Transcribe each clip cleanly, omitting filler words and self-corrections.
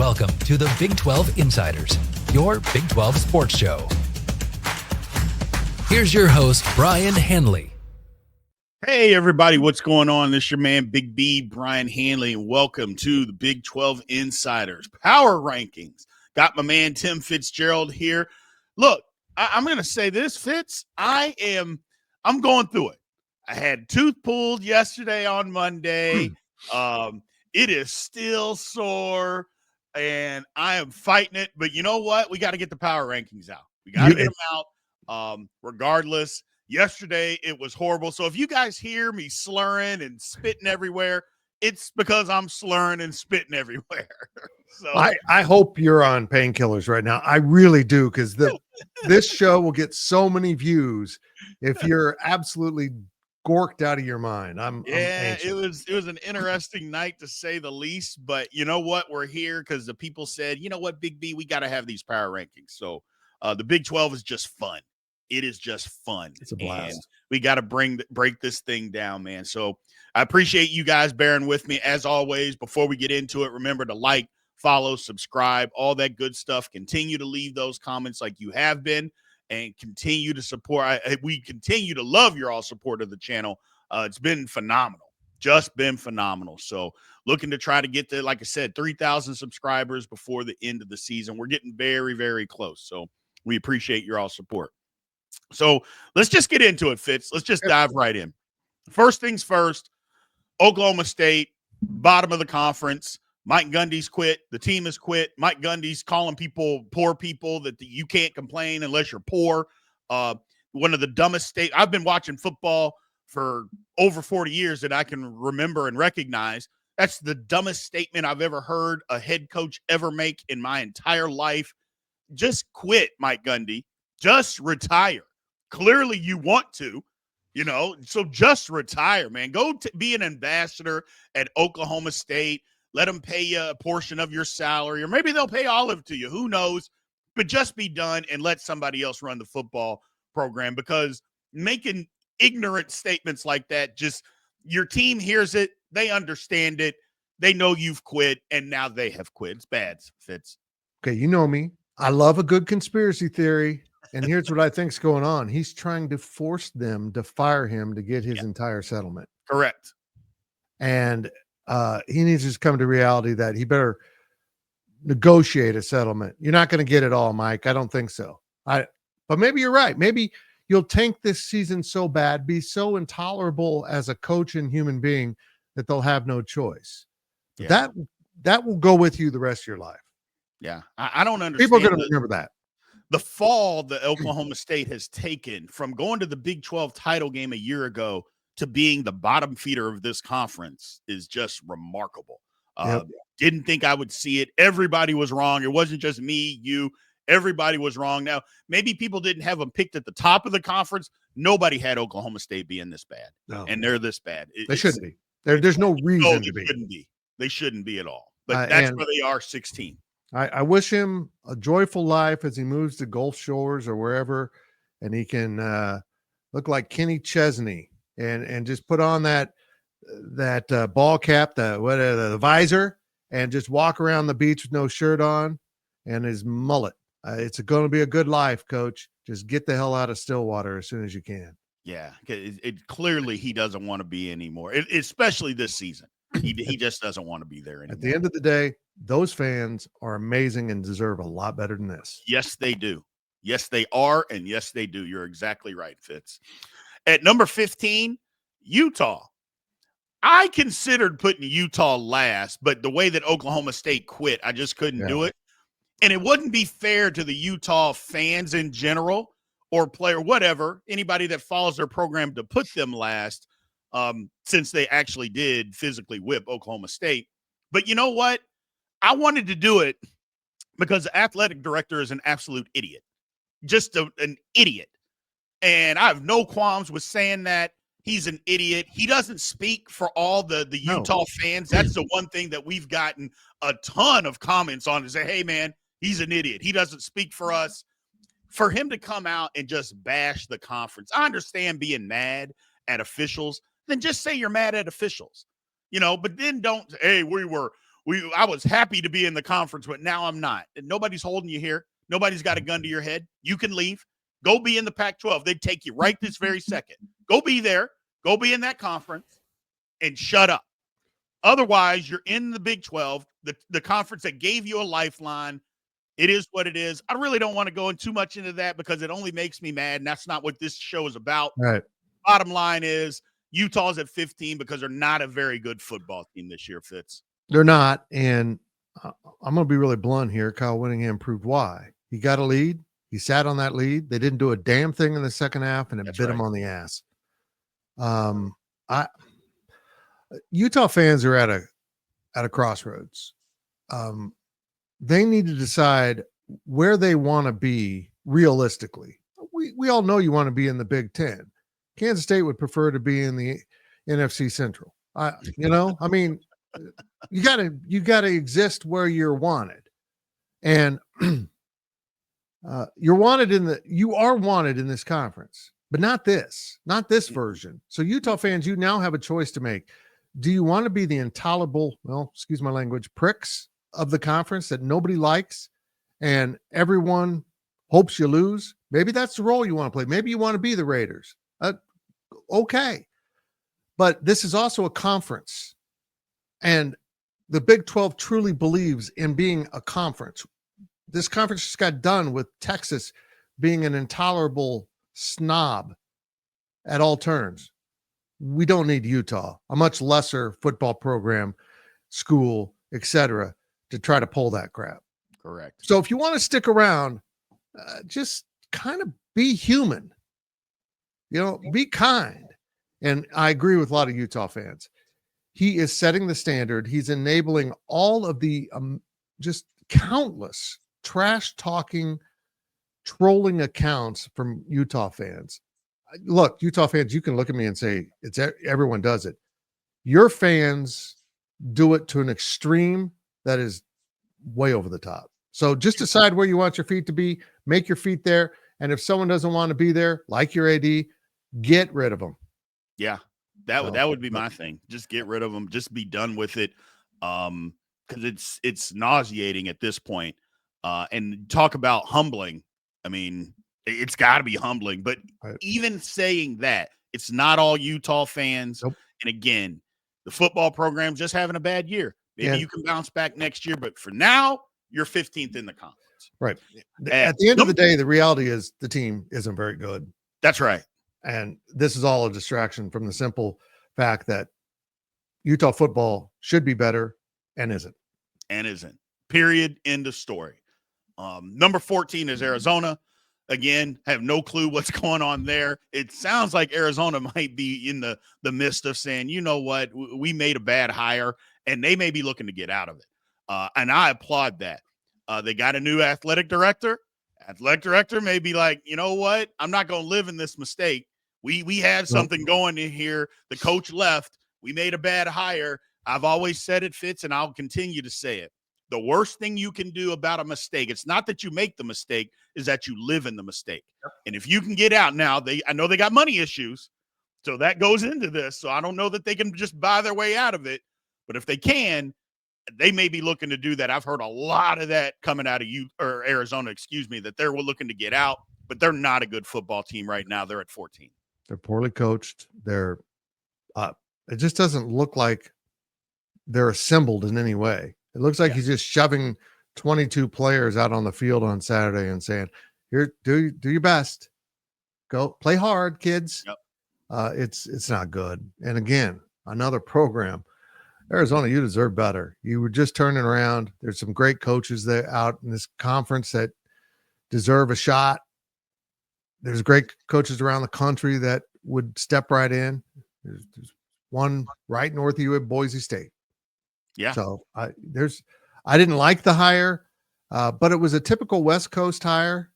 Welcome to the Big 12 Insiders, your Big 12 sports show. Here's your host, Brien Hanley. Hey, everybody, what's going on? This is your man, Big B, Brien Hanley, and welcome to the Big 12 Insiders Power Rankings. Got my man, Tim Fitzgerald here. Look, I'm going to say this, Fitz. I'm going through it. I had tooth pulled yesterday on Monday. It is still sore, and I am fighting it. But you know what? We got to get the power rankings out. We got to get them out regardless. Yesterday, it was horrible. So if you guys hear me slurring and spitting everywhere, it's because I'm slurring and spitting everywhere. So I hope you're on painkillers right now. I really do, because this show will get so many views if you're absolutely gorked out of your mind. I'm anxious. It was an interesting night, to say the least. But you know what? We're here because the people said, you know what, Big B, we got to have these power rankings. So the Big 12 is just fun. It is just fun. It's a blast. And we got to break this thing down, man. So I appreciate you guys bearing with me. As always, before we get into it, remember to like, follow, subscribe, all that good stuff. Continue to leave those comments like you have been, and continue to support. We continue to love your all support of the channel. It's been phenomenal. Just been phenomenal. So looking to try to get to, like I said, 3,000 subscribers before the end of the season. We're getting very, very close. So we appreciate your all support. So let's just get into it, Fitz. Let's just dive right in. First things first, Oklahoma State, bottom of the conference. Mike Gundy's quit. The team has quit. Mike Gundy's calling people poor people, that you can't complain unless you're poor. One of the dumbest state. I've been watching football for over 40 years that I can remember and recognize. That's the dumbest statement I've ever heard a head coach ever make in my entire life. Just quit, Mike Gundy. Just retire. Clearly you want to, so just retire, man. Go be an ambassador at Oklahoma State. Let them pay you a portion of your salary, or maybe they'll pay all of it to you. Who knows? But just be done and let somebody else run the football program, because making ignorant statements like that, just your team hears it. They understand it. They know you've quit, and now they have quit. It's bad, Fitz. Okay, you know me. I love a good conspiracy theory. And here's what I think's going on. He's trying to force them to fire him to get his entire settlement. Correct. And he needs to just come to reality that he better negotiate a settlement. You're not going to get it all, Mike. I don't think so. But maybe you're right. Maybe you'll tank this season so bad, be so intolerable as a coach and human being that they'll have no choice. Yeah. That will go with you the rest of your life. Yeah. I don't understand. People are going to remember that. The fall that Oklahoma State has taken from going to the Big 12 title game a year ago to being the bottom feeder of this conference is just remarkable. Didn't think I would see it. Everybody was wrong. It wasn't just me, you. Everybody was wrong. Now, maybe people didn't have them picked at the top of the conference. Nobody had Oklahoma State being this bad. No. And they're this bad. They shouldn't be. There's no reason to be. Shouldn't be. They shouldn't be at all. But that's where they are, 16. I wish him a joyful life as he moves to Gulf Shores or wherever, and he can look like Kenny Chesney and just put on that ball cap, the visor, and just walk around the beach with no shirt on and his mullet. It's going to be a good life, Coach. Just get the hell out of Stillwater as soon as you can. Yeah, clearly he doesn't want to be anymore, especially this season. He just doesn't want to be there anymore. At the end of the day, those fans are amazing and deserve a lot better than this. Yes, they do. Yes, they are. And yes, they do. You're exactly right, Fitz. At number 15, Utah. I considered putting Utah last, but the way that Oklahoma State quit, I just couldn't do it. And it wouldn't be fair to the Utah fans in general, or player, whatever, anybody that follows their program, to put them last, since they actually did physically whip Oklahoma State. But you know what? I wanted to do it because the athletic director is an absolute idiot. Just an idiot. And I have no qualms with saying that. He's an idiot. He doesn't speak for all the Utah fans. That's the one thing that we've gotten a ton of comments on, is say, hey, man, he's an idiot. He doesn't speak for us. For him to come out and just bash the conference, I understand being mad at officials. Then just say you're mad at officials, but then don't, hey, we were I was happy to be in the conference, but now I'm not. And nobody's holding you here. Nobody's got a gun to your head. You can leave. Go be in the Pac-12. They'd take you right this very second. Go be there. Go be in that conference and shut up. Otherwise, you're in the Big 12, the conference that gave you a lifeline. It is what it is. I really don't want to go in too much into that because it only makes me mad, and that's not what this show is about. Right. Bottom line is Utah's at 15 because they're not a very good football team this year, Fitz. They're not, and I'm going to be really blunt here. Kyle Whittingham proved why. He got a lead. He sat on that lead. They didn't do a damn thing in the second half, and it bit him on the ass. Utah fans are at a crossroads. They need to decide where they want to be realistically. We all know you want to be in the Big Ten. Kansas State would prefer to be in the NFC Central. I mean, you gotta exist where you're wanted, and you are wanted in this conference, but not this version. So Utah fans, you now have a choice to make. Do you want to be the intolerable, well, excuse my language, pricks of the conference that nobody likes and everyone hopes you lose? Maybe that's the role you want to play. Maybe you want to be the Raiders. Okay. But this is also a conference, and the Big 12 truly believes in being a conference. This conference just got done with Texas being an intolerable snob at all turns. We don't need Utah, a much lesser football program, school, etc., to try to pull that crap. Correct. So if you want to stick around, just kind of be human. Be kind. And I agree with a lot of Utah fans. He is setting the standard. He's enabling all of the just countless trash-talking, trolling accounts from Utah fans. Look, Utah fans, you can look at me and say, everyone does it. Your fans do it to an extreme that is way over the top. So just decide where you want your feet to be, make your feet there. And if someone doesn't want to be there, like your AD, get rid of them. Yeah, that would be my thing. Just get rid of them. Just be done with it. Because it's nauseating at this point. And talk about humbling. I mean, it's got to be humbling. But even saying that, it's not all Utah fans. Nope. And again, the football program's just having a bad year. Maybe you can bounce back next year. But for now, you're 15th in the conference. Right. At the end of the day, the reality is the team isn't very good. That's right. And this is all a distraction from the simple fact that Utah football should be better and isn't. Period. End of story. Number 14 is Arizona. Again, have no clue what's going on there. It sounds like Arizona might be in the midst of saying, you know what, we made a bad hire, and they may be looking to get out of it. And I applaud that. They got a new athletic director. Athletic director may be like, you know what, I'm not going to live in this mistake. We had something going in here. The coach left. We made a bad hire. I've always said it, Fitz, and I'll continue to say it. The worst thing you can do about a mistake, it's not that you make the mistake, is that you live in the mistake. Yep. And if you can get out now, I know they got money issues, so that goes into this. So I don't know that they can just buy their way out of it. But if they can, they may be looking to do that. I've heard a lot of that coming out of Arizona, that they're looking to get out, but they're not a good football team right now. They're at 14. They're poorly coached. It just doesn't look like they're assembled in any way. It looks like he's just shoving 22 players out on the field on Saturday and saying, "Here, do your best. Go play hard, kids." Yep. It's not good. And again, another program. Arizona, you deserve better. You were just turning around. There's some great coaches there out in this conference that deserve a shot. There's great coaches around the country that would step right in. There's one right north of you at Boise State. Yeah. So I didn't like the hire, but it was a typical West Coast hire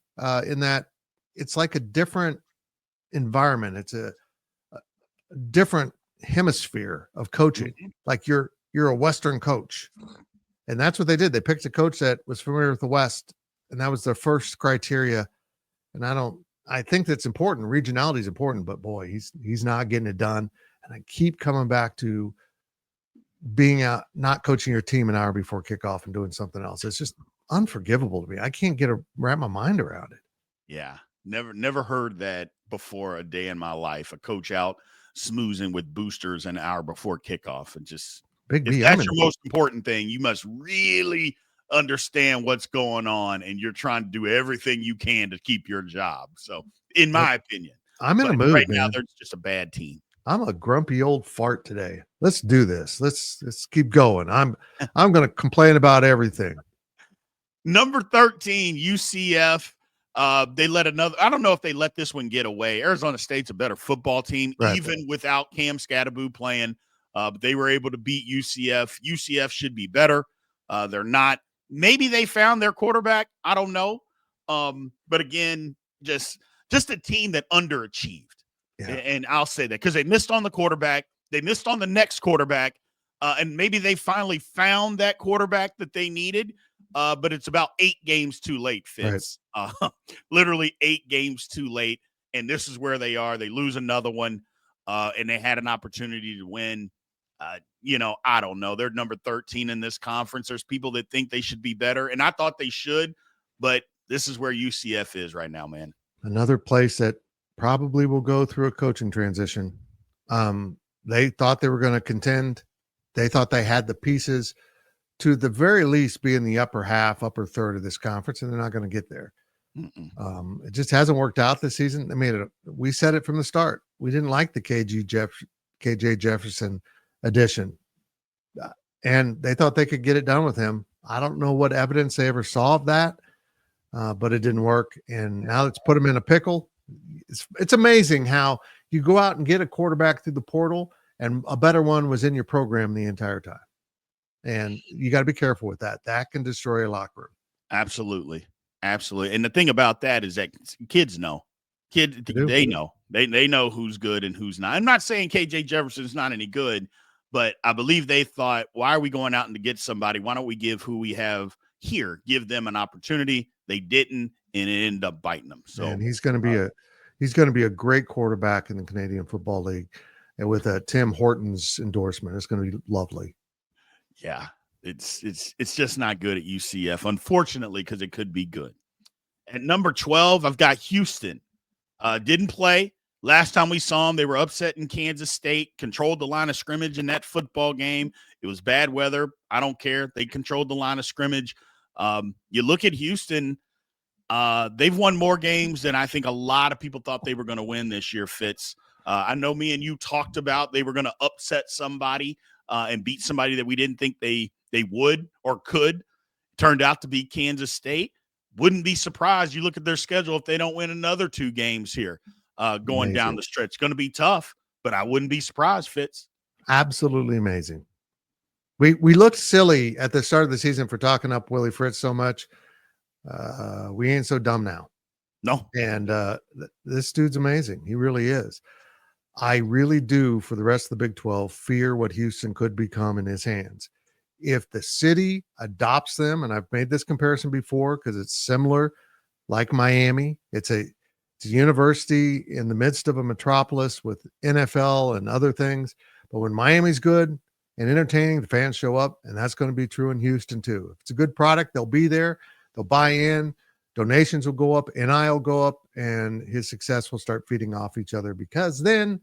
in that it's like a different environment. It's a different hemisphere of coaching. Mm-hmm. Like you're a Western coach, and that's what they did. They picked a coach that was familiar with the West, and that was their first criteria. And I think that's important. Regionality is important, but boy, he's not getting it done. And I keep coming back to being out, not coaching your team an hour before kickoff and doing something else. It's just unforgivable to me. I can't wrap my mind around it. Yeah. Never heard that before a day in my life. A coach out smoozing with boosters an hour before kickoff. And just, Big if B, that's your most important thing, you must really understand what's going on, and you're trying to do everything you can to keep your job. So, in my opinion, I'm in a but mood, right man. now, they're just a bad team. I'm a grumpy old fart today. Let's do this. Let's keep going. I'm going to complain about everything. Number 13, UCF. They let another. I don't know if they let this one get away. Arizona State's a better football team, Right. even without Cam Scatterboo playing. But they were able to beat UCF. UCF should be better. They're not. Maybe they found their quarterback. I don't know. But again, just a team that underachieved. Yeah. And I'll say that because they missed on the quarterback. They missed on the next quarterback. And maybe they finally found that quarterback that they needed. But it's about 8 games too late, Fitz. Right. Literally 8 games too late. And this is where they are. They lose another one. And they had an opportunity to win. I don't know. They're number 13 in this conference. There's people that think they should be better. And I thought they should. But this is where UCF is right now, man. Another place that probably will go through a coaching transition. They thought they were going to contend. They thought they had the pieces to the very least be in the upper third of this conference, and they're not going to get there. It just hasn't worked out this season. I mean, we said it from the start. We didn't like the KJ Jefferson addition, and they thought they could get it done with him. I don't know what evidence they ever saw of that, but it didn't work, and now let's put him in a pickle. It's amazing how you go out and get a quarterback through the portal, and a better one was in your program the entire time. And you got to be careful with that. That can destroy a locker room. Absolutely. Absolutely. And the thing about that is that kids know. They know. They know who's good and who's not. I'm not saying KJ Jefferson's not any good, but I believe they thought, why are we going out and to get somebody? Why don't we give who we have here, give them an opportunity? They didn't, and it ended up biting them. So and he's going to be a great quarterback in the Canadian Football League, and with Tim Hortons endorsement, it's going to be lovely. Yeah, it's just not good at UCF, unfortunately, because it could be good. At number 12, I've got Houston. Didn't play. Last time we saw them, they were upset in Kansas State, controlled the line of scrimmage in that football game. It was bad weather. I don't care. They controlled the line of scrimmage. You look at Houston, they've won more games than I think a lot of people thought they were going to win this year, Fitz. I know me and you talked about they were going to upset somebody and beat somebody that we didn't think they would or could. Turned out to be Kansas State. Wouldn't be surprised. You look at their schedule if they don't win another 2 games here going down the stretch. It's going to be tough, but I wouldn't be surprised, Fitz. Absolutely amazing. We looked silly at the start of the season for talking up Willie Fritz so much. We ain't so dumb now. No. And this dude's amazing. He really is. I really do, for the rest of the Big 12, fear what Houston could become in his hands. If the city adopts them, and I've made this comparison before because it's similar, like Miami, it's a university in the midst of a metropolis with NFL and other things. But when Miami's good and entertaining, the fans show up, and that's going to be true in Houston too. If it's a good product, they'll be there. They'll buy in. Donations will go up, NI will go up, and his success will start feeding off each other, because then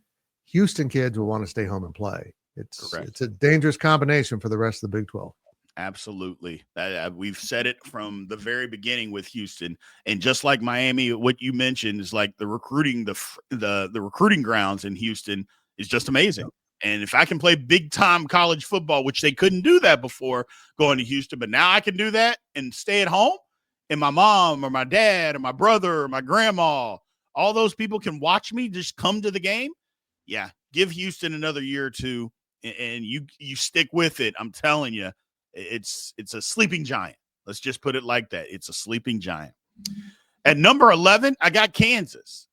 Houston kids will want to stay home and play. It's a dangerous combination for the rest of the Big 12. Absolutely. We've said it from the very beginning with Houston. And just like Miami, what you mentioned is like the recruiting, the recruiting grounds in Houston is just amazing. Yep. And if I can play big time college football, which they couldn't do that before going to Houston, but now I can do that and stay at home, and my mom or my dad or my brother or my grandma, all those people can watch me just come to the game. Yeah. Give Houston another year or two, and you stick with it. I'm telling you, it's a sleeping giant. Let's just put it like that. It's a sleeping giant. At number 11, I got Kansas.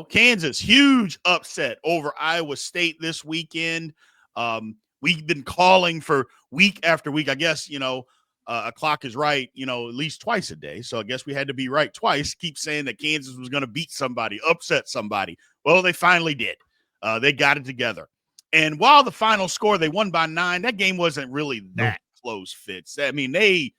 Kansas, huge upset over Iowa State this weekend. We've been calling for week after week. I guess, a clock is right, at least twice a day. So I guess we had to be right twice. Keep saying that Kansas was going to beat somebody, upset somebody. Well, they finally did. They got it together. And while the final score, they won by 9, that game wasn't really that close, Fitz. I mean, they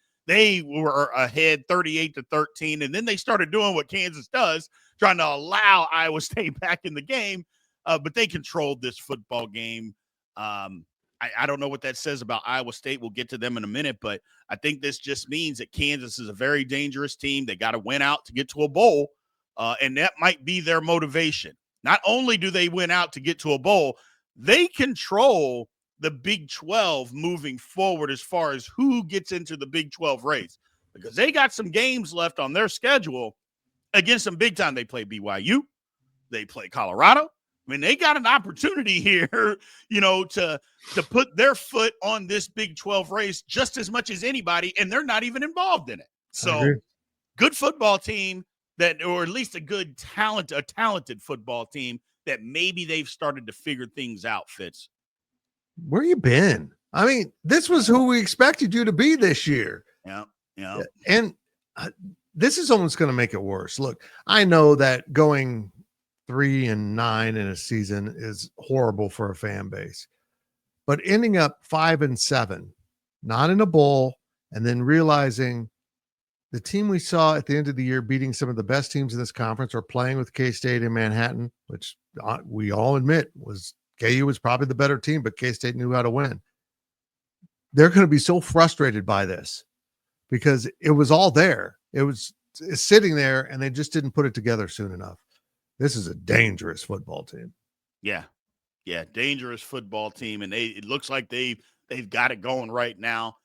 were ahead 38-13, and then they started doing what Kansas does, trying to allow Iowa State back in the game, but they controlled this football game. I don't know what that says about Iowa State. We'll get to them in a minute, but I think this just means that Kansas is a very dangerous team. They got to win out to get to a bowl, and that might be their motivation. Not only do they win out to get to a bowl, they control the Big 12 moving forward as far as who gets into the Big 12 race, because they got some games left on their schedule against some big time. They play BYU. They play Colorado. I mean, they got an opportunity here, to put their foot on this Big 12 race just as much as anybody, and they're not even involved in it. So good football team or at least a talented football team that maybe they've started to figure things out, Fitz. Where you been? I mean, this was who we expected you to be this year. Yeah. And this is almost going to make it worse. Look, I know that going 3-9 in a season is horrible for a fan base, but ending up 5-7, not in a bowl, and then realizing the team we saw at the end of the year beating some of the best teams in this conference, or playing with K-State in Manhattan, which we all admit KU was probably the better team, but K-State knew how to win. They're going to be so frustrated by this because it was all there. It's sitting there, and they just didn't put it together soon enough. This is a dangerous football team. Yeah, dangerous football team, and it looks like they've got it going right now.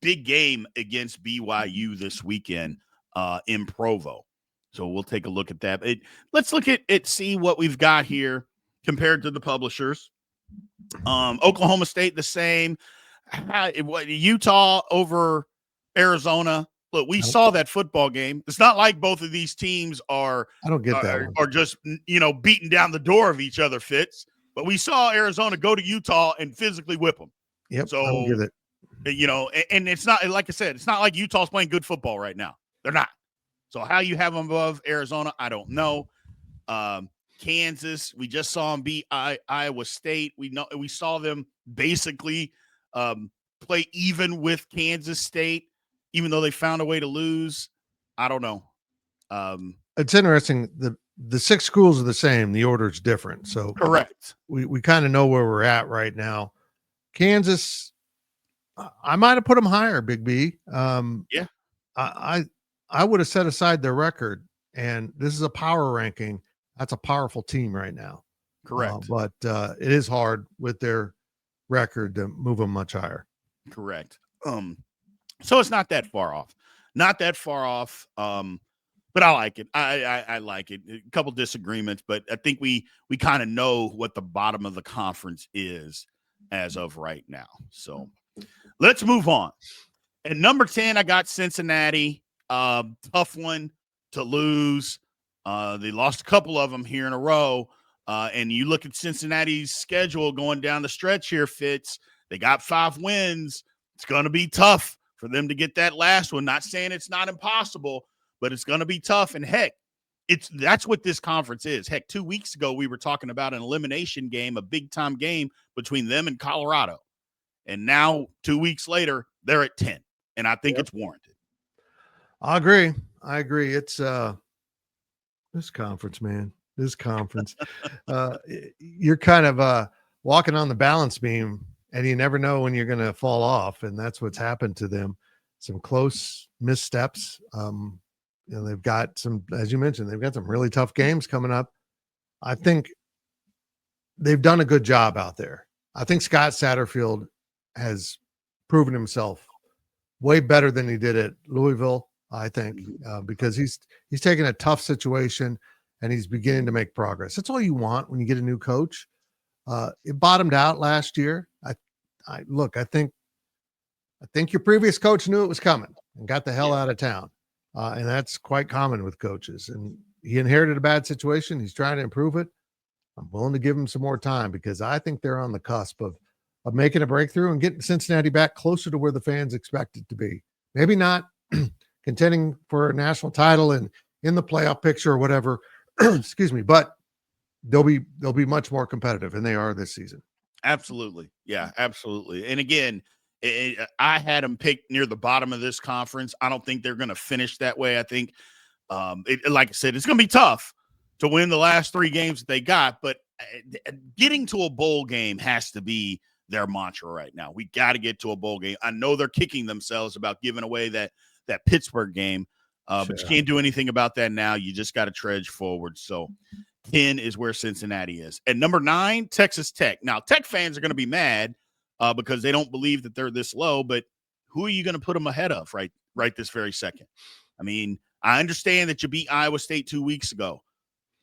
Big game against BYU this weekend in Provo. So we'll take a look at that. Let's look at see what we've got here compared to the publishers. Oklahoma State the same. Utah over Arizona. Look, we saw that football game. It's not like both of these teams are just beating down the door of each other, Fitz. But we saw Arizona go to Utah and physically whip them. Yep. So I don't get it. And it's not, like I said, it's not like Utah's playing good football right now. They're not. So how you have them above Arizona, I don't know. Kansas, we just saw them beat Iowa State. We saw them basically play even with Kansas State, even though they found a way to lose. I don't know. It's interesting. The 6 schools are the same. The order's different. So correct. We kind of know where we're at right now. Kansas, I might have put them higher, Big B. Yeah. I would have set aside their record, and this is a power ranking. That's a powerful team right now. Correct. But it is hard with their record to move them much higher. Correct. So it's not that far off. But I like it. I like it. A couple disagreements, but I think we kind of know what the bottom of the conference is as of right now. So let's move on. At number 10, I got Cincinnati. Tough one to lose. They lost a couple of them here in a row. And you look at Cincinnati's schedule going down the stretch here, Fitz. They got 5 wins. It's going to be tough for them to get that last one. Not saying it's not impossible, but it's going to be tough. And heck, that's what this conference is. Heck, 2 weeks ago, we were talking about an elimination game, a big-time game between them and Colorado. And now, 2 weeks later, they're at 10. And I think it's warranted. I agree. It's this conference, man. This conference. You're kind of walking on the balance beam, and you never know when you're going to fall off. And that's what's happened to them. Some close missteps. They've got some, as you mentioned, they've got some really tough games coming up. I think they've done a good job out there. I think Scott Satterfield has proven himself way better than he did at Louisville, I think, because he's taken a tough situation and he's beginning to make progress. That's all you want when you get a new coach. It bottomed out last year. I think your previous coach knew it was coming and got the hell out of town. And that's quite common with coaches. And he inherited a bad situation. He's trying to improve it. I'm willing to give him some more time because I think they're on the cusp of making a breakthrough and getting Cincinnati back closer to where the fans expect it to be. Maybe not contending for a national title and in the playoff picture or whatever, excuse me, but they'll be much more competitive, and they are this season. Absolutely. Yeah, absolutely. And again, I had them picked near the bottom of this conference. I don't think they're going to finish that way. I think, like I said, it's going to be tough to win the last 3 games that they got, but getting to a bowl game has to be their mantra right now. We got to get to a bowl game. I know they're kicking themselves about giving away that Pittsburgh game, but you can't do anything about that now. You just got to trudge forward. So 10 is where Cincinnati is. At number 9, Texas Tech. Now, Tech fans are going to be mad because they don't believe that they're this low, but who are you going to put them ahead of right this very second? I mean, I understand that you beat Iowa State 2 weeks ago.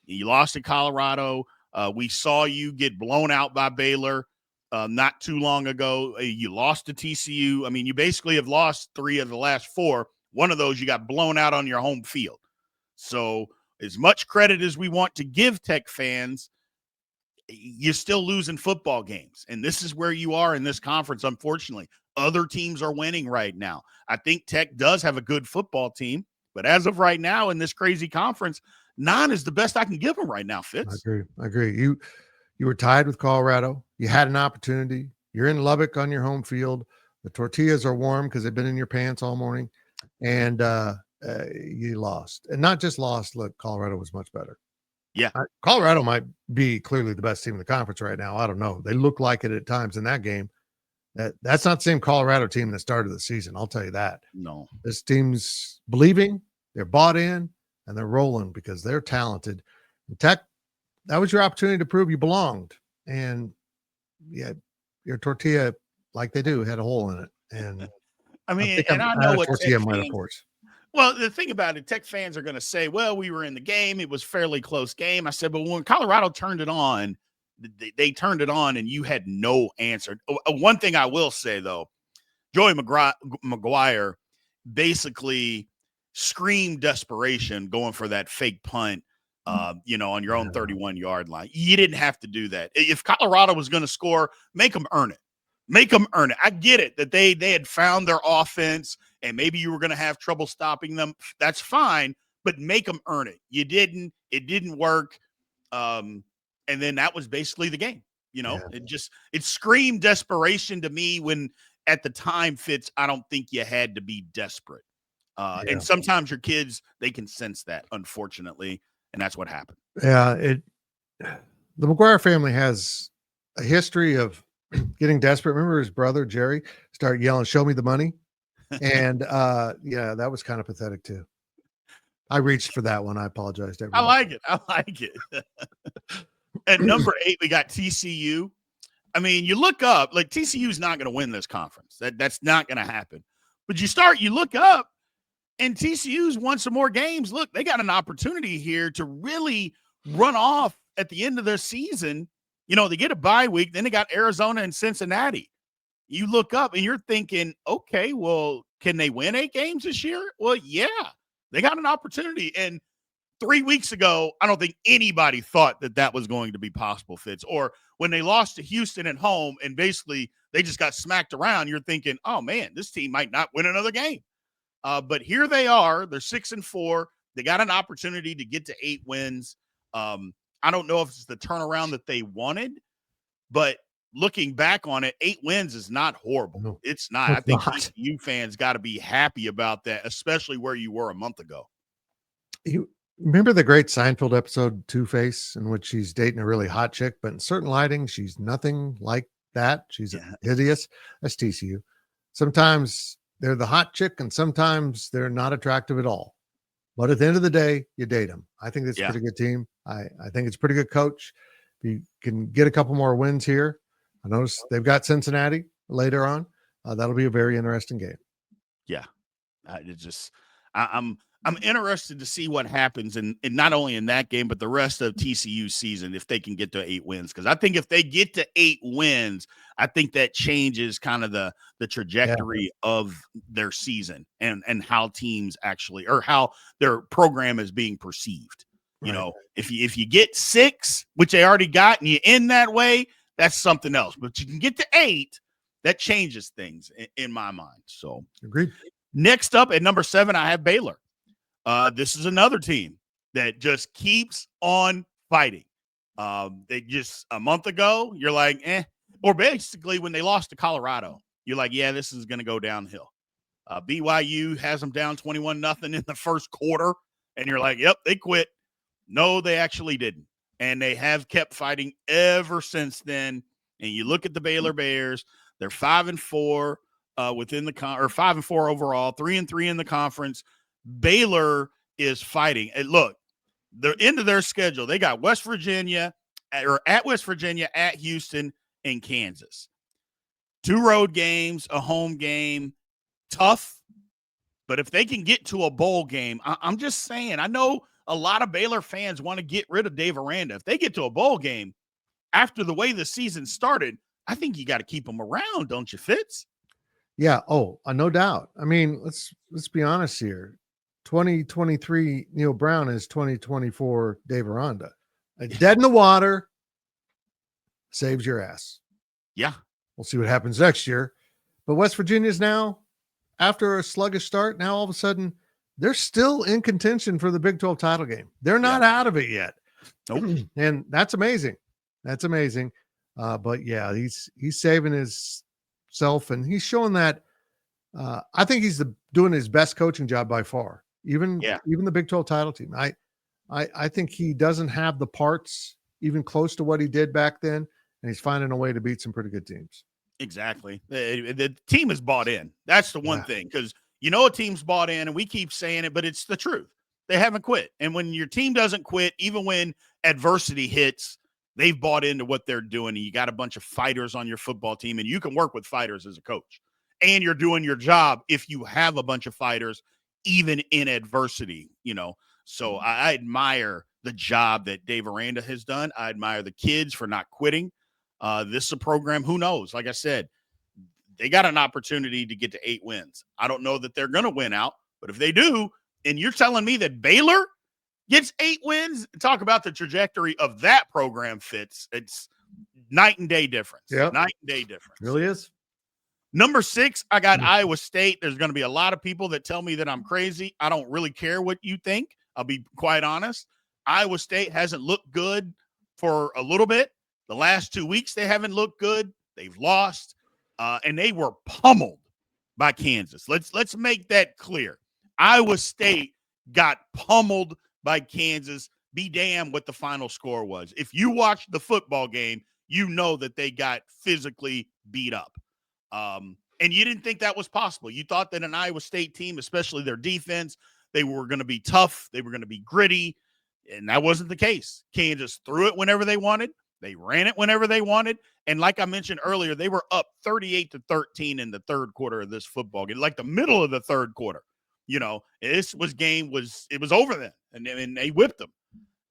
You lost to Colorado. We saw you get blown out by Baylor not too long ago. You lost to TCU. I mean, you basically have lost 3 of the last 4. One of those you got blown out on your home field. So as much credit as we want to give Tech fans, you're still losing football games. And this is where you are in this conference, unfortunately. Other teams are winning right now. I think Tech does have a good football team, but as of right now in this crazy conference, 9 is the best I can give them right now, Fitz. I agree. You were tied with Colorado. You had an opportunity. You're in Lubbock on your home field. The tortillas are warm because they've been in your pants all morning. And you lost. And not just lost. Look, Colorado was much better. Yeah. Colorado might be clearly the best team in the conference right now. I don't know. They look like it at times in that game. That's not the same Colorado team that started the season. I'll tell you that. No. This team's believing, they're bought in, and they're rolling because they're talented. And Tech, that was your opportunity to prove you belonged. And yeah, your tortilla, like they do, had a hole in it. And I mean, I know what tortilla metaphors. Well, the thing about it, Tech fans are going to say, well, we were in the game. It was a fairly close game. I said, but when Colorado turned it on, they turned it on and you had no answer. One thing I will say, though, Joey McGuire basically screamed desperation going for that fake punt, on your own 31-yard line. You didn't have to do that. If Colorado was going to score, make them earn it. Make them earn it. I get it that they had found their offense and maybe you were going to have trouble stopping them. That's fine, but make them earn it. You didn't. It didn't work. And then that was basically the game. It screamed desperation to me when at the time, Fitz, I don't think you had to be desperate. And sometimes your kids, they can sense that, unfortunately, and that's what happened. Yeah, the McGuire family has a history of getting desperate. Remember his brother, Jerry, started yelling, "Show me the money." And that was kind of pathetic too. I reached for that one. I apologize to everybody. I like it. At number 8, we got TCU. I mean, you look up, like TCU's not going to win this conference. That's not going to happen. But you look up, and TCU's won some more games. Look, they got an opportunity here to really run off at the end of their season. They get a bye week, then they got Arizona and Cincinnati. You look up and you're thinking, okay, well, can they win 8 games this year? Well, yeah, they got an opportunity. And 3 weeks ago, I don't think anybody thought that was going to be possible, Fitz. Or when they lost to Houston at home and basically they just got smacked around, you're thinking, oh, man, this team might not win another game. But here they are. They're 6-4. They got an opportunity to get to 8 wins. I don't know if it's the turnaround that they wanted, but looking back on it, 8 wins is not horrible. No, it's not. I think TCU fans got to be happy about that, especially where you were a month ago. You remember the great Seinfeld episode Two-Face, in which she's dating a really hot chick, but in certain lighting, she's nothing like that. She's hideous. That's TCU. Sometimes they're the hot chick, and sometimes they're not attractive at all. But at the end of the day, you date them. I think that's a pretty good team. I think it's a pretty good coach. If you can get a couple more wins here, I noticed they've got Cincinnati later on. That'll be a very interesting game. Yeah. I'm interested to see what happens in not only in that game, but the rest of TCU season, if they can get to 8 wins. Because I think if they get to 8 wins, I think that changes kind of the trajectory of their season and how teams actually, or how their program is being perceived. Right. If you get 6, which they already got, and you end that way, that's something else. But you can get to 8, that changes things in my mind. So agreed. Next up at number 7, I have Baylor. This is another team that just keeps on fighting. They just a month ago, you're like, or basically when they lost to Colorado, you're like, yeah, this is going to go downhill. BYU has them down 21-0 in the first quarter, and you're like, yep, they quit. No, they actually didn't. And they have kept fighting ever since then. And you look at the Baylor Bears, they're 5-4 within the or 5-4 overall, 3-3 in the conference. Baylor is fighting. And look, the end of their schedule, they got West Virginia, at West Virginia, at Houston, and Kansas. 2 road games, a home game. Tough, but if they can get to a bowl game, I'm just saying, I know a lot of Baylor fans want to get rid of Dave Aranda. If they get to a bowl game after the way the season started, I think you got to keep them around, don't you, Fitz? Yeah. Oh, no doubt. I mean, let's be honest here. 2023 Neil Brown is 2024 Dave Aranda. Dead in the water saves your ass. Yeah. We'll see what happens next year. But West Virginia's now, after a sluggish start, now all of a sudden they're still in contention for the Big 12 title game. They're not out of it yet. Nope. And that's amazing. That's amazing. But yeah, he's saving himself, and he's showing that. I think he's doing his best coaching job by far. Even the Big 12 title team. I think he doesn't have the parts even close to what he did back then, and he's finding a way to beat some pretty good teams. Exactly. The team is bought in. That's the one thing, because a team's bought in, and we keep saying it, but it's the truth. They haven't quit. And when your team doesn't quit, even when adversity hits, they've bought into what they're doing. And you got a bunch of fighters on your football team, and you can work with fighters as a coach. And you're doing your job if you have a bunch of fighters, even in adversity, So I admire the job that Dave Aranda has done. I admire the kids for not quitting. This is a program, who knows? Like I said, they got an opportunity to get to 8 wins. I don't know that they're going to win out, but if they do, and you're telling me that Baylor gets 8 wins, talk about the trajectory of that program, Fitz. It's night and day difference. Yeah. Night and day difference. Really is. Number 6, I got Iowa State. There's going to be a lot of people that tell me that I'm crazy. I don't really care what you think. I'll be quite honest. Iowa State hasn't looked good for a little bit. The last 2 weeks, they haven't looked good. They've lost, and they were pummeled by Kansas. Let's make that clear. Iowa State got pummeled by Kansas. Be damned what the final score was. If you watched the football game, you know that they got physically beat up. And you didn't think that was possible. You thought that an Iowa State team, especially their defense, they were going to be tough. They were going to be gritty. And that wasn't the case. Kansas threw it whenever they wanted. They ran it whenever they wanted. And like I mentioned earlier, they were up 38-13 in the third quarter of this football game, like the middle of the third quarter. This was over then. And they whipped them.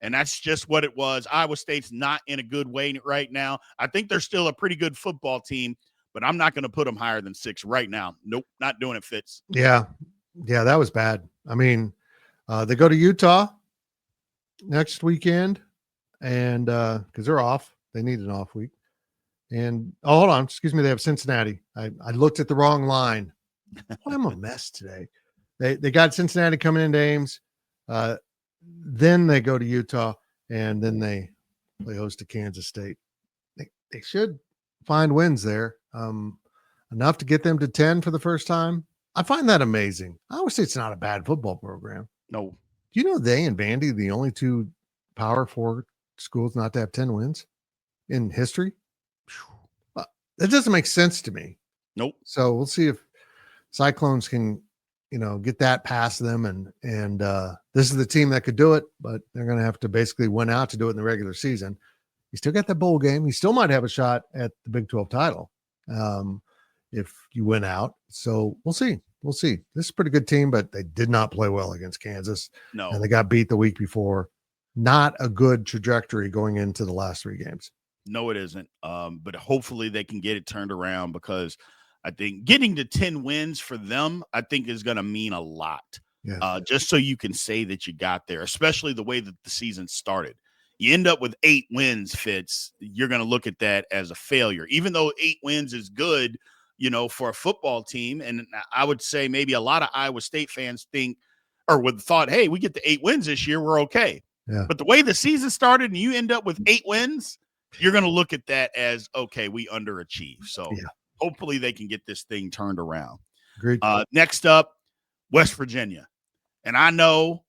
And that's just what it was. Iowa State's not in a good way right now. I think they're still a pretty good football team, but I'm not going to put them higher than 6 right now. Nope, not doing it, Fitz. Yeah, that was bad. I mean, they go to Utah next weekend, and because they're off, they need an off week. And hold on, excuse me, they have Cincinnati. I looked at the wrong line. I'm a mess today. They got Cincinnati coming into Ames. Then they go to Utah, and then they play host to Kansas State. They should find wins there, enough to get them to 10 for the first time. I find that amazing. Iowa State's not a bad football program. No. Do you know they and Vandy are the only 2 Power 4 schools not to have 10 wins in history? That doesn't make sense to me. Nope. So we'll see if Cyclones can, get that past them. And this is the team that could do it, but they're going to have to basically win out to do it in the regular season. You still got that bowl game. You still might have a shot at the Big 12 title if you win out. So we'll see. We'll see. This is a pretty good team, but they did not play well against Kansas. No. And they got beat the week before. Not a good trajectory going into the last 3 games. No, it isn't. But hopefully they can get it turned around, because I think getting to 10 wins for them, I think is going to mean a lot. Yeah. Just so you can say that you got there, especially the way that the season started. You end up with 8 wins, Fitz. You're going to look at that as a failure, even though 8 wins is good, for a football team. And I would say maybe a lot of Iowa State fans would have thought, hey, we get to 8 wins this year, we're okay. Yeah. But the way the season started and you end up with 8 wins, you're going to look at that as, okay, we underachieve. So Yeah. hopefully they can get this thing turned around. Agreed. Next up, West Virginia. And I know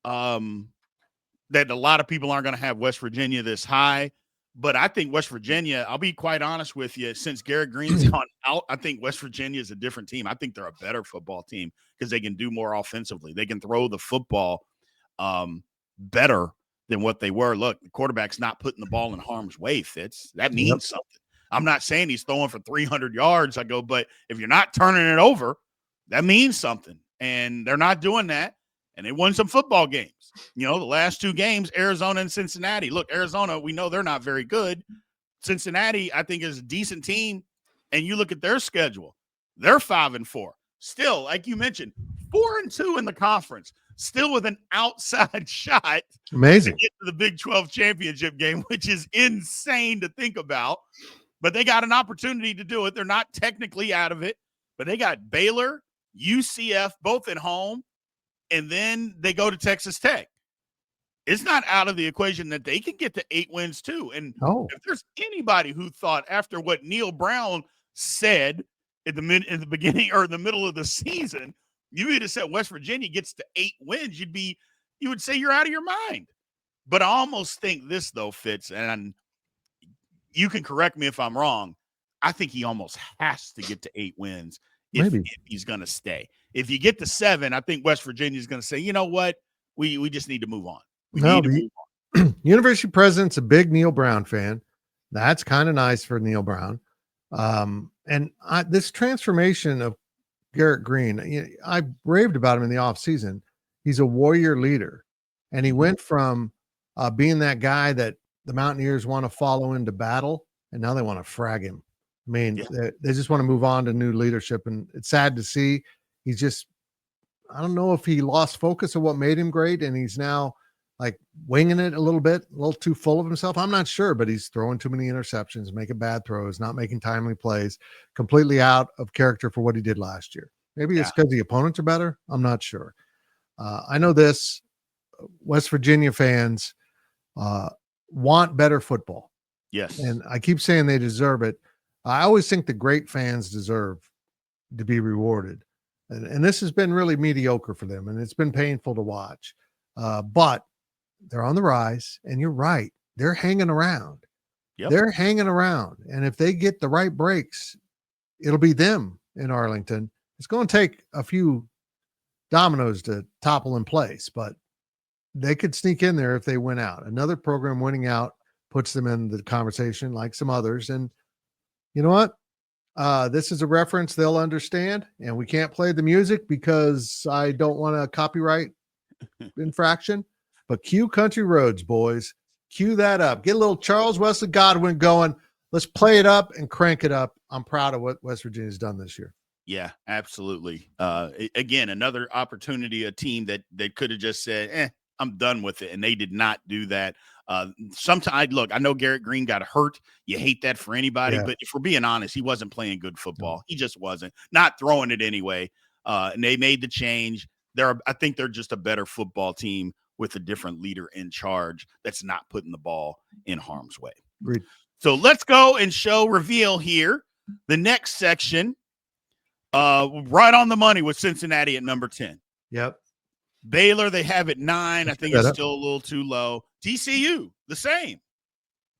that a lot of people aren't going to have West Virginia this high, but I think West Virginia, I'll be quite honest with you, since Garrett Green's gone out, I think West Virginia is a different team. I think they're a better football team because they can do more offensively. They can throw the football better than what they were. Look, the quarterback's not putting the ball in harm's way, Fitz. That means something. I'm not saying he's throwing for 300 yards. But if you're not turning it over, that means something. And they're not doing that. And they won some football games. The last two games, Arizona and Cincinnati. Look, Arizona, we know they're not very good. Cincinnati, I think, is a decent team. And you look at their schedule, they're 5-4. Still, like you mentioned, 4-2 in the conference. Still with an outside shot. Amazing. To get to the Big 12 championship game, which is insane to think about. But they got an opportunity to do it. They're not technically out of it. But they got Baylor, UCF, both at home. And then they go to Texas Tech. It's not out of the equation that they can get to 8 wins too. And if there's anybody who thought after what Neil Brown said in the beginning or in the middle of the season, you would have said West Virginia gets to 8 wins, you would say you're out of your mind. But I almost think this though, Fitz, and you can correct me if I'm wrong. I think he almost has to get to 8 wins if he's going to stay. If you get to 7, I think West Virginia is going to say, you know what? We just need to move on. University president's a big Neil Brown fan. That's kind of nice for Neil Brown. This transformation of Garrett Green, I raved about him in the offseason. He's a warrior leader. And he went from being that guy that the Mountaineers want to follow into battle, and now they want to frag him. I mean, they just want to move on to new leadership, and it's sad to see. He's just, I don't know if he lost focus of what made him great, and he's now like winging it a little bit, a little too full of himself. I'm not sure, but he's throwing too many interceptions, making bad throws, not making timely plays, completely out of character for what he did last year. Maybe it's because the opponents are better. I'm not sure. I know this, West Virginia fans want better football. Yes. And I keep saying they deserve it. I always think the great fans deserve to be rewarded. And this has been really mediocre for them, and it's been painful to watch. But they're on the rise, and you're right. They're hanging around. Yep. They're hanging around. And if they get the right breaks, it'll be them in Arlington. It's going to take a few dominoes to topple in place, but they could sneak in there if they win out. Another program winning out puts them in the conversation like some others. And you know what? This is a reference they'll understand, and we can't play the music because I don't want a copyright infraction. But cue Country Roads, boys. Cue that up. Get a little Charles Wesley Godwin going. Let's play it up and crank it up. I'm proud of what West Virginia's done this year. Yeah, absolutely. Again, another opportunity, a team that could have just said, I'm done with it. And they did not do that. Sometimes, look, I know Garrett Green got hurt. You hate that for anybody, but if we're being honest, he wasn't playing good football. He just wasn't. Not throwing it anyway. And they made the change. I think they're just a better football team with a different leader in charge that's not putting the ball in harm's way. Agreed. So let's go and reveal here the next section. Right on the money with Cincinnati at number 10. Yep. Baylor, they have it 9. I think it's still a little too low. TCU, the same.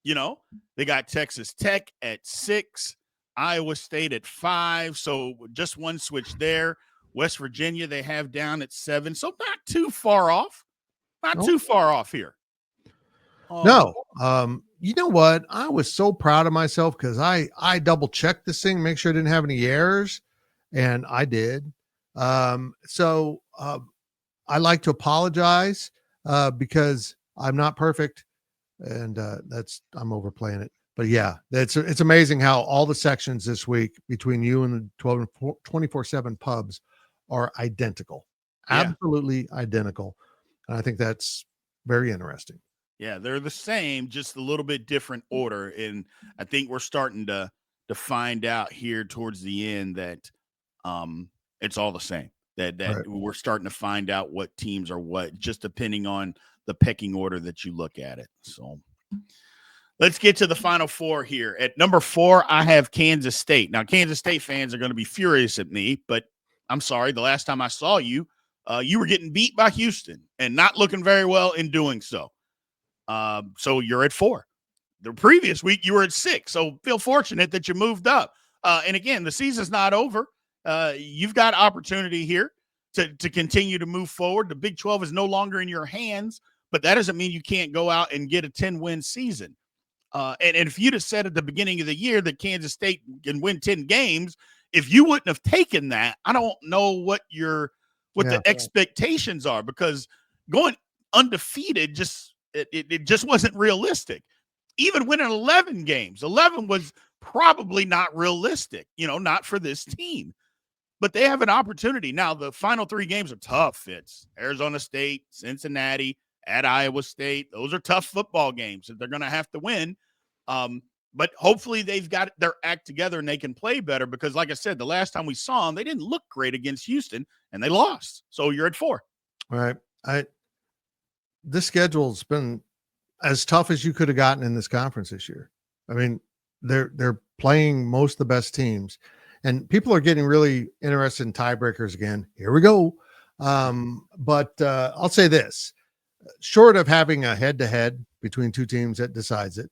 They got Texas Tech at 6, Iowa State at 5. So just one switch there. West Virginia, they have down at 7. So not too far off. Not too far off here. No. You know what? I was so proud of myself because I double checked this thing, make sure I didn't have any errors. And I did. So I like to apologize because I'm not perfect, and I'm overplaying it. But yeah, it's amazing how all the sections this week between you and the 12 and 24/7 pubs are identical, absolutely identical. And I think that's very interesting. Yeah, they're the same, just a little bit different order. And I think we're starting to find out here towards the end that it's all the same. That right. We're starting to find out what teams are what, just depending on the pecking order that you look at it. So Let's get to the Final Four here. At number 4, I have Kansas State. Now, Kansas State fans are going to be furious at me, but I'm sorry. The last time I saw you, you were getting beat by Houston and not looking very well in doing so. So you're at 4. The previous week, you were at 6. So feel fortunate that you moved up. And again, the season's not over. You've got opportunity here to continue to move forward. The Big 12 is no longer in your hands, but that doesn't mean you can't go out and get a 10-win season. And if you'd have said at the beginning of the year that Kansas State can win 10 games, if you wouldn't have taken that, I don't know what the expectations are, because going undefeated it just wasn't realistic. Even winning 11 games, 11 was probably not realistic, not for this team. But they have an opportunity. Now, the final 3 games are tough, Fitz. Arizona State, Cincinnati, at Iowa State. Those are tough football games that they're going to have to win. But hopefully they've got their act together and they can play better, because like I said, the last time we saw them, they didn't look great against Houston and they lost. So you're at 4. All right. This schedule's been as tough as you could have gotten in this conference this year. I mean, they're playing most of the best teams, and people are getting really interested in tiebreakers again. Here we go. But I'll say this. Short of having a head-to-head between 2 teams that decides it,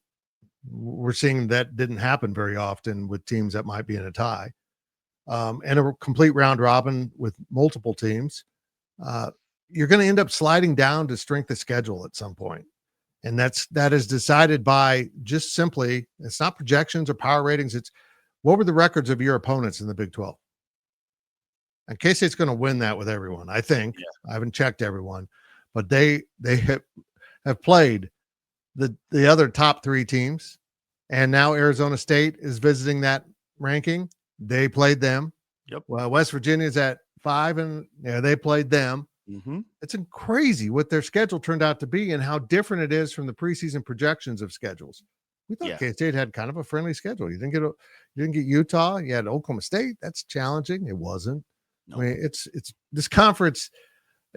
we're seeing that didn't happen very often with teams that might be in a tie, and a complete round robin with multiple teams. You're going to end up sliding down to strength of schedule at some point. And that is decided by just simply, it's not projections or power ratings. It's what were the records of your opponents in the Big 12? And K-State's going to win that with everyone, I think. Yeah. I haven't checked everyone, but they have played the other top 3 teams. And now Arizona State is visiting that ranking. They played them. Yep. Well, West Virginia's at 5, and they played them. Mm-hmm. It's crazy what their schedule turned out to be and how different it is from the preseason projections of schedules. We thought K-State had kind of a friendly schedule. You didn't get Utah. You had Oklahoma State. That's challenging. It wasn't. No. I mean, it's this conference.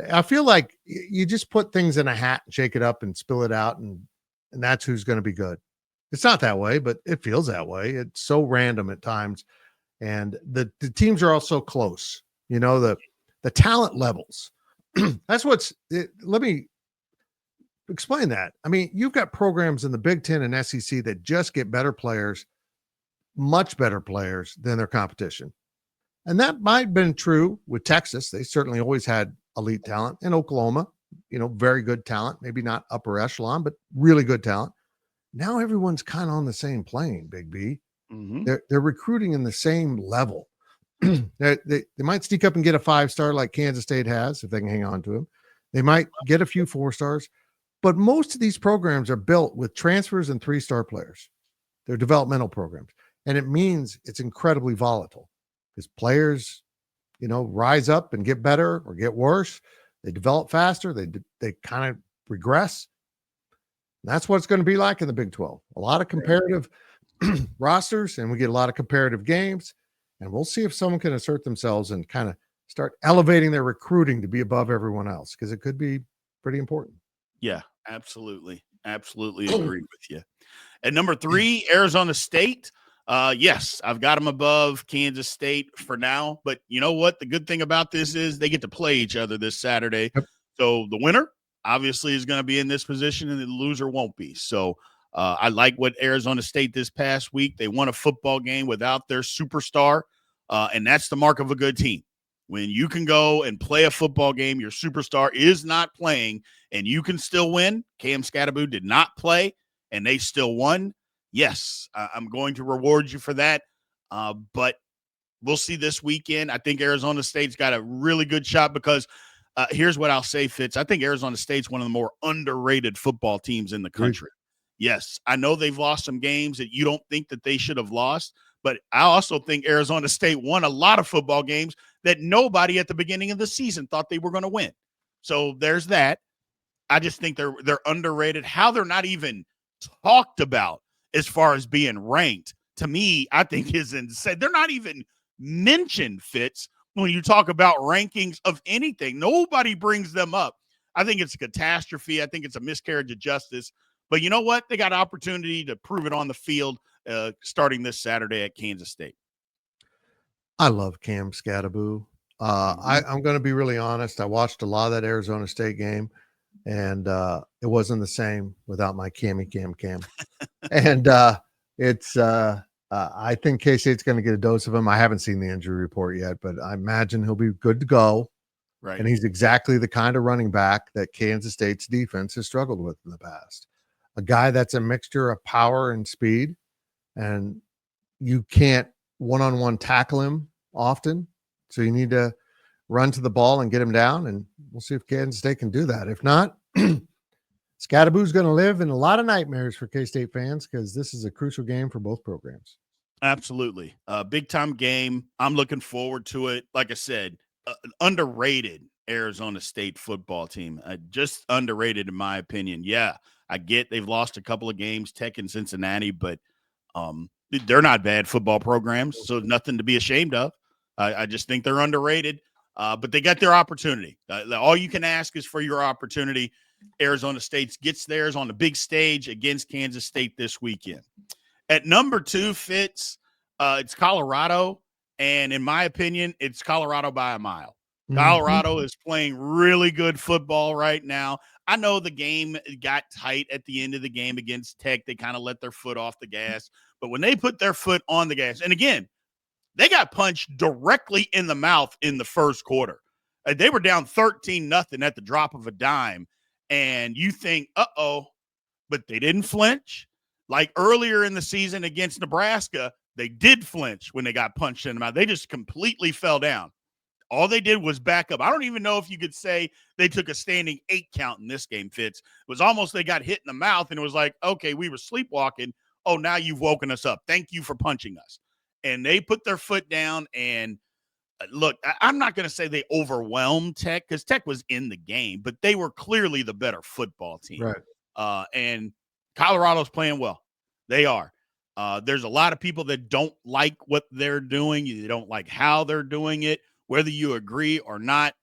I feel like you just put things in a hat and shake it up and spill it out, and that's who's going to be good. It's not that way, but it feels that way. It's so random at times, and the teams are all so close. The talent levels. That's let me explain that. I mean, you've got programs in the Big Ten and SEC that just get better players, much better players than their competition. And that might have been true with Texas. They certainly always had elite talent. In Oklahoma, very good talent, maybe not upper echelon, but really good talent. Now everyone's kind of on the same plane, Big B. Mm-hmm. They're recruiting in the same level. They might sneak up and get a 5-star like Kansas State has, if they can hang on to him. They might get a few 4-stars, but most of these programs are built with transfers and 3-star players. They're developmental programs, and it means it's incredibly volatile because players, rise up and get better or get worse. They develop faster. They kind of regress. And that's what it's going to be like in the Big 12. A lot of comparative rosters, and we get a lot of comparative games. And we'll see if someone can assert themselves and kind of start elevating their recruiting to be above everyone else, because it could be pretty important. Yeah, absolutely. Absolutely agree with you. At number 3, Arizona State. Yes, I've got them above Kansas State for now. But you know what? The good thing about this is they get to play each other this Saturday. Yep. So the winner obviously is going to be in this position and the loser won't be. So I like what Arizona State this past week. They won a football game without their superstar, and that's the mark of a good team. When you can go and play a football game, your superstar is not playing, and you can still win. Cam Scatteraboo did not play, and they still won. Yes, I'm going to reward you for that, but we'll see this weekend. I think Arizona State's got a really good shot because here's what I'll say, Fitz. I think Arizona State's one of the more underrated football teams in the country. Yes, I know they've lost some games that you don't think that they should have lost, but I also think Arizona State won a lot of football games that nobody at the beginning of the season thought they were going to win. So there's that. I just think they're underrated. How they're not even talked about as far as being ranked, to me, I think is insane. They're not even mentioned, Fitz, when you talk about rankings of anything. Nobody brings them up. I think it's a catastrophe. I think it's a miscarriage of justice. But you know what? They got an opportunity to prove it on the field starting this Saturday at Kansas State. I love Cam Scattaboo. I'm going to be really honest. I watched a lot of that Arizona State game, and it wasn't the same without my Cam. And I think K-State's going to get a dose of him. I haven't seen the injury report yet, but I imagine he'll be good to go. Right. And he's exactly the kind of running back that Kansas State's defense has struggled with in the past. A guy that's a mixture of power and speed, and you can't one-on-one tackle him often. So you need to run to the ball and get him down, and we'll see if Kansas State can do that. If not, Scattaboo's going to live in a lot of nightmares for K-State fans because this is a crucial game for both programs. Absolutely. Big time game. I'm looking forward to it. Like I said, an underrated Arizona State football team. Just underrated in my opinion. Yeah, I get they've lost a couple of games, Tech and Cincinnati, but they're not bad football programs, so nothing to be ashamed of. I just think they're underrated, but they got their opportunity. All you can ask is for your opportunity. Arizona State gets theirs on the big stage against Kansas State this weekend. At number 2, Fitz, it's Colorado, and in my opinion, it's Colorado by a mile. Colorado is playing really good football right now. I know the game got tight at the end of the game against Tech. They kind of let their foot off the gas. But when they put their foot on the gas, and again, they got punched directly in the mouth in the first quarter. They were down 13-0 at the drop of a dime. And you think, uh-oh, but they didn't flinch. Like earlier in the season against Nebraska, they did flinch when they got punched in the mouth. They just completely fell down. All they did was back up. I don't even know if you could say they took a standing 8 count in this game, Fitz. It was almost they got hit in the mouth, and it was like, okay, we were sleepwalking. Oh, now you've woken us up. Thank you for punching us. And they put their foot down, and look, I'm not going to say they overwhelmed Tech because Tech was in the game, but they were clearly the better football team. Right. And Colorado's playing well. They are. There's a lot of people that don't like what they're doing. They don't like how they're doing it. Whether you agree or not,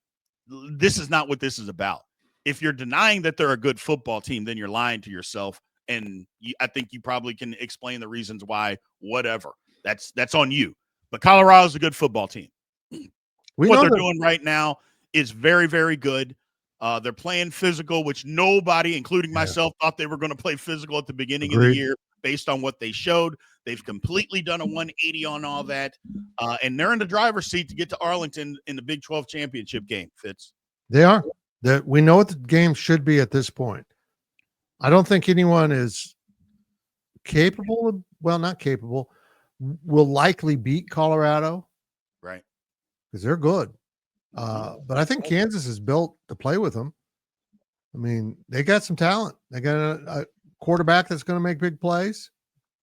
this is not what this is about. If you're denying that they're a good football team, then you're lying to yourself. And I think you probably can explain the reasons why, whatever. That's on you. But Colorado's a good football team. What they're doing right now is very, very good. They're playing physical, which nobody, including myself, thought they were going to play physical at the beginning of the year based on what they showed. They've completely done a 180 on all that. And they're in the driver's seat to get to Arlington in the Big 12 championship game, Fitz. They are. We know what the game should be at this point. I don't think anyone is capable of, well, not capable, will likely beat Colorado. Right. Because they're good. But I think Kansas is built to play with them. I mean, they got some talent. They got a quarterback that's going to make big plays.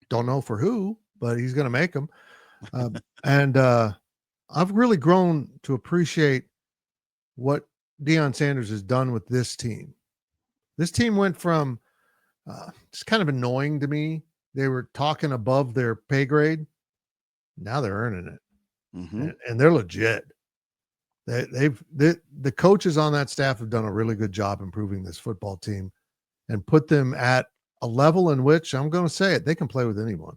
Don't know for who, but he's going to make them. And I've really grown to appreciate what Deion Sanders has done with this team. This team went from just kind of annoying to me. They were talking above their pay grade. Now they're earning it. And they're legit. The coaches on that staff have done a really good job improving this football team and put them at a level in which, I'm going to say it, they can play with anyone.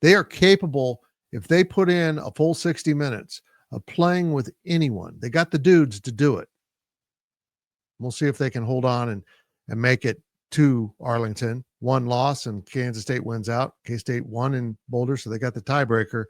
They are capable, if they put in a full 60 minutes, of playing with anyone. They got the dudes to do it. We'll see if they can hold on and make it to Arlington. One loss and Kansas State wins out. K-State won in Boulder, so they got the tiebreaker.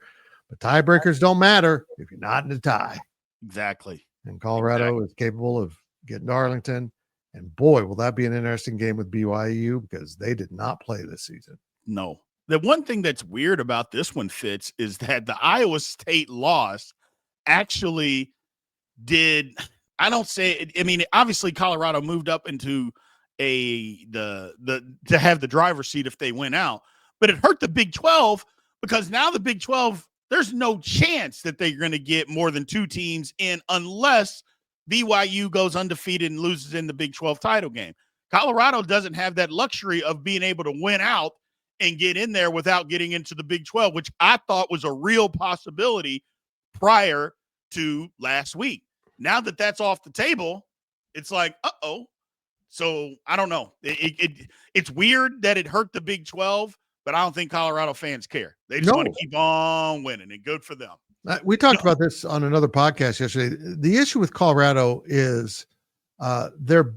But tiebreakers don't matter if you're not in a tie. Exactly. And Colorado is capable of getting to Arlington. And boy, will that be an interesting game with BYU because they did not play this season. No. The one thing that's weird about this one, Fitz, is that the Iowa State loss actually did. I don't say it. I mean, obviously Colorado moved up into to have the driver's seat if they went out, but it hurt the Big 12 because now the Big 12, there's no chance that they're going to get more than 2 teams in unless BYU goes undefeated and loses in the Big 12 title game. Colorado doesn't have that luxury of being able to win out and get in there without getting into the Big 12, which I thought was a real possibility prior to last week. Now that that's off the table, it's like, uh-oh. So I don't know. It's weird that it hurt the Big 12, but I don't think Colorado fans care. They just want to keep on winning, and good for them. We talked about this on another podcast yesterday. The issue with Colorado is there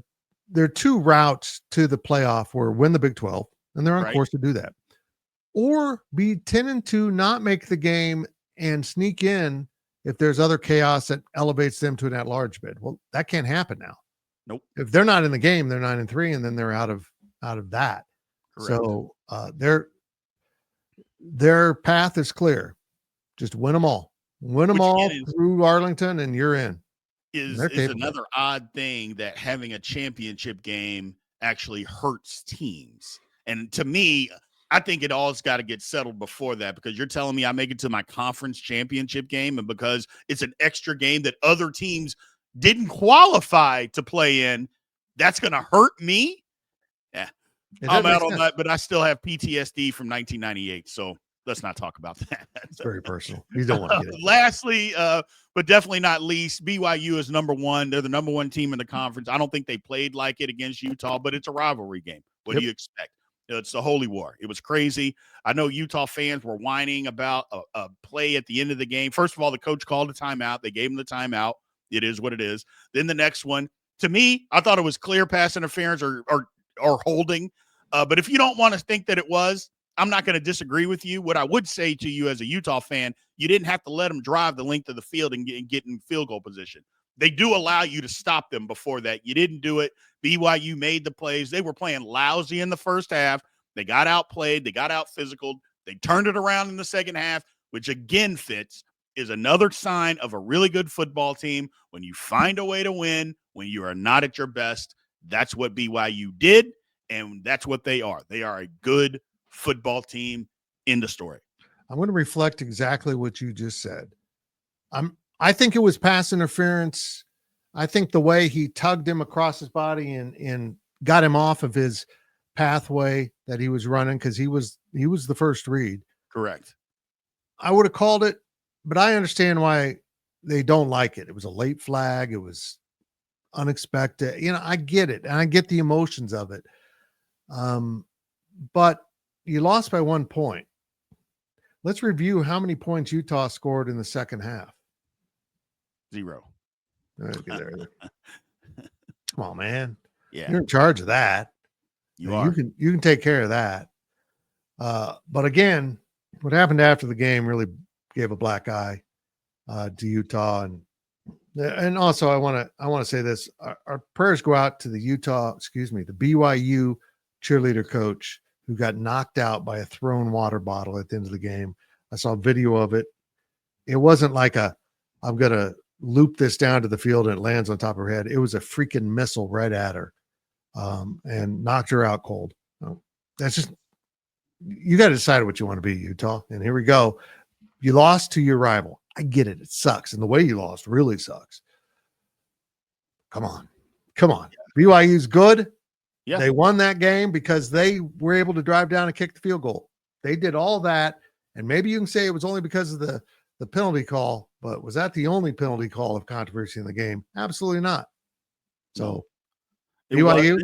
are two routes to the playoff where win the Big 12, and they're on course to do that. Or be 10-2, not make the game, and sneak in if there's other chaos that elevates them to an at-large bid. Well, that can't happen now. Nope. If they're not in the game, they're 9-3, and then they're out of that. Correct. So their path is clear. Just win them all. Win them all through Arlington, and you're in. Is another odd thing that having a championship game actually hurts teams. And to me, I think it all's got to get settled before that, because you're telling me I make it to my conference championship game, and because it's an extra game that other teams didn't qualify to play in, that's going to hurt me? Yeah. I'm out on that, but I still have PTSD from 1998, so let's not talk about that. It's very personal. You don't want to get it. Lastly, but definitely not least, BYU is number one. They're the number one team in the conference. I don't think they played like it against Utah, but it's a rivalry game. What do you expect? It's the Holy War. It was crazy. I know Utah fans were whining about a play at the end of the game. First of all, the coach called a timeout. They gave him the timeout. It is what it is. Then the next one, to me, I thought it was clear pass interference or holding. But if you don't want to think that it was, I'm not going to disagree with you. What I would say to you as a Utah fan, you didn't have to let them drive the length of the field and get in field goal position. They do allow you to stop them before that. You didn't do it. BYU made the plays. They were playing lousy in the first half. They got outplayed. They got out physical. They turned it around in the second half, which again, Fitz, is another sign of a really good football team. When you find a way to win, when you are not at your best, that's what BYU did, and that's what they are. They are a good football team. In the story. I'm going to reflect exactly what you just said. I think it was pass interference. I think the way he tugged him across his body and got him off of his pathway that he was running, because he was the first read. Correct. I would have called it, but I understand why they don't like it. It was a late flag. It was unexpected. I get it, and I get the emotions of it. But you lost by 1 point. Let's review how many points Utah scored in the second half. 0. Okay, there. Come on, man. Yeah. You're in charge of that. You are. You can take care of that. But again, what happened after the game really gave a black eye to Utah. And also I want to say this. Our prayers go out to the BYU cheerleader coach who got knocked out by a thrown water bottle at the end of the game. I saw a video of it. It wasn't like I'm going to loop this down to the field and it lands on top of her head. It was a freaking missile right at her and knocked her out cold. That's just, you got to decide what you want to be, Utah. And here we go. You lost to your rival. I get it. It sucks. And the way you lost really sucks. Come on. BYU's good. Yeah. They won that game because they were able to drive down and kick the field goal. They did all that. And maybe you can say it was only because of the penalty call, but was that the only penalty call of controversy in the game? Absolutely not. So BYU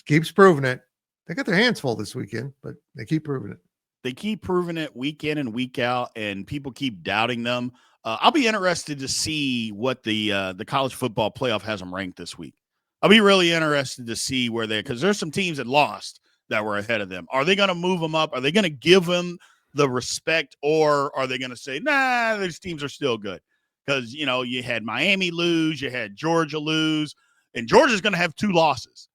keeps proving it. They got their hands full this weekend, but they keep proving it. They keep proving it week in and week out, and people keep doubting them. I'll be interested to see what the college football playoff has them ranked this week. I'll be really interested to see where because there's some teams that lost that were ahead of them. Are they going to move them up? Are they going to give them the respect, or are they going to say, nah, these teams are still good? Because, you had Miami lose, you had Georgia lose, and Georgia's going to have 2 losses.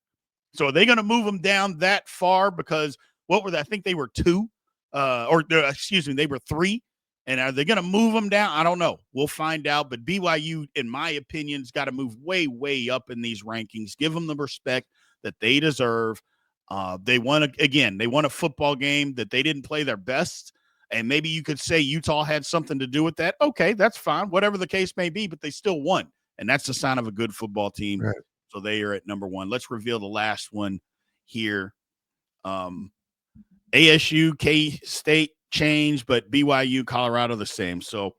So are they going to move them down that far? Because what were they? I think they were 2, they were 3. And are they going to move them down? I don't know. We'll find out. But BYU, in my opinion, has got to move way, way up in these rankings. Give them the respect that they deserve. They won a football game that they didn't play their best. And maybe you could say Utah had something to do with that. Okay, that's fine. Whatever the case may be, but they still won. And that's the sign of a good football team. Right. So they are at number 1. Let's reveal the last one here. ASU, K-State changed, but BYU, Colorado the same. So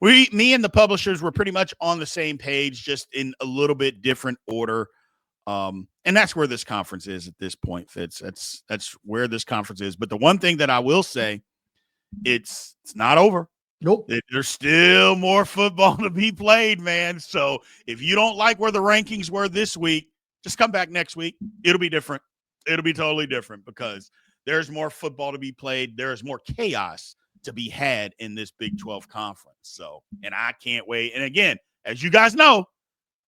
me and the publishers were pretty much on the same page, just in a little bit different order. And that's where this conference is at this point, Fitz. That's where this conference is. But the one thing that I will say, it's not over. Nope. There's still more football to be played, man. So if you don't like where the rankings were this week, just come back next week. It'll be different. It'll be totally different because there's more football to be played. There is more chaos to be had in this Big 12 conference. So, and I can't wait. And again, as you guys know,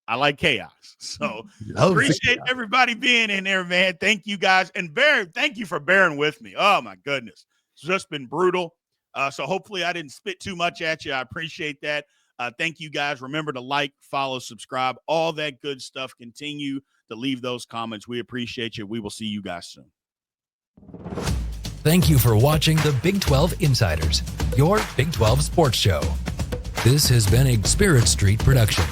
I like chaos. So appreciate everybody being in there, man. Thank you guys. And thank you for bearing with me. Oh my goodness. It's just been brutal. So hopefully I didn't spit too much at you. I appreciate that. Thank you guys. Remember to like, follow, subscribe, all that good stuff. Continue to leave those comments. We appreciate you. We will see you guys soon. Thank you for watching the Big 12 Insiders, your Big 12 sports show. This has been a Spirit Street production.